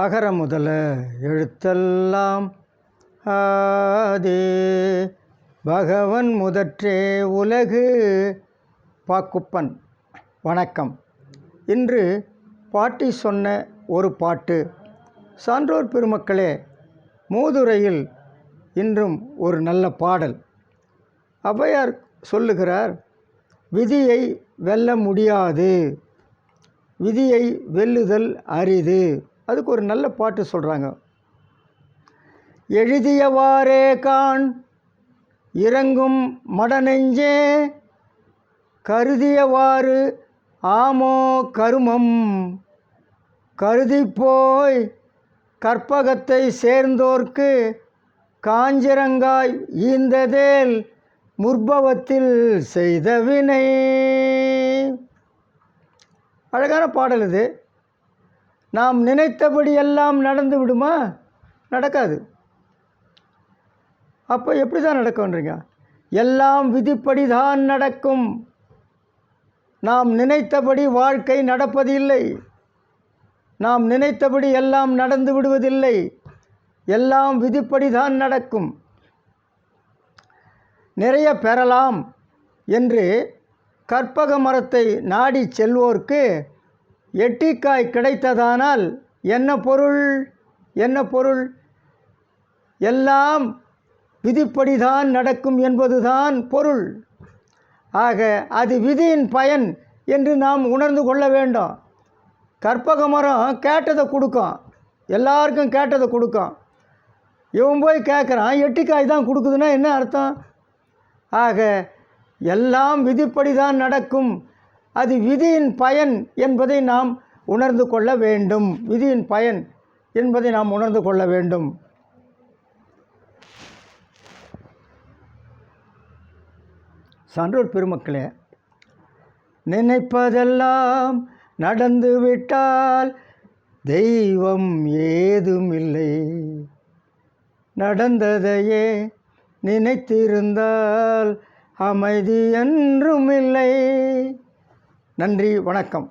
அகர முதல எழுத்தெல்லாம் ஆதே பகவன் முதற்றே உலகு. பாக்குப்பன். வணக்கம். இன்று பாட்டி சொன்ன ஒரு பாட்டு. சான்றோர் பெருமக்களே, மூதுரையில் இன்றும் ஒரு நல்ல பாடல். ஔவையார் சொல்லுகிறார், விதியை வெல்ல முடியாது, விதியை வெல்லுதல் அரிது. அதுக்கு ஒரு நல்ல பாட்டு சொல்கிறாங்க. எழுதியவாறே காண் இறங்கும் மடநெஞ்சே, கருதியவாறு ஆமோ கருமம், கருதிப்போய் கற்பகத்தை சேர்ந்தோர்க்கு காஞ்சிரங்காய் ஈந்ததேல் முற்பவத்தில் செய்த வினை. அழகான பாடல் இது. நாம் நினைத்தபடி எல்லாம் நடந்து விடுமா? நடக்காது. அப்போ எப்படி தான் நடக்கும்ன்றீங்க? எல்லாம் விதிப்படி தான் நடக்கும். நாம் நினைத்தபடி வாழ்க்கை நடப்பதில்லை. நாம் நினைத்தபடி எல்லாம் நடந்து விடுவதில்லை. எல்லாம் விதிப்படி தான் நடக்கும். நிறைய பெறலாம் என்று கற்பக மரத்தை நாடி செல்வோர்க்கு எட்டிக்காய் கிடைத்ததானால் என்ன பொருள்? என்ன பொருள்? எல்லாம் விதிப்படிதான் நடக்கும் என்பதுதான் பொருள். ஆக அது விதியின் பயன் என்று நாம் உணர்ந்து கொள்ள வேண்டும். கற்பக மரம் கேட்டதை கொடுக்கும், எல்லாருக்கும் கேட்டதை கொடுக்கும். இவன் போய் கேட்குறான், எட்டிக்காய் தான் கொடுக்குதுன்னா என்ன அர்த்தம்? ஆக எல்லாம் விதிப்படி தான் நடக்கும், அது விதியின் பயன் என்பதை நாம் உணர்ந்து கொள்ள வேண்டும். விதியின் பயன் என்பதை நாம் உணர்ந்து கொள்ள வேண்டும். சான்றோர் பெருமக்களே, நினைப்பதெல்லாம் நடந்துவிட்டால் தெய்வம் ஏதுமில்லை, நடந்ததையே நினைத்திருந்தால் அமைதி என்றும் இல்லை. நன்றி, வணக்கம்.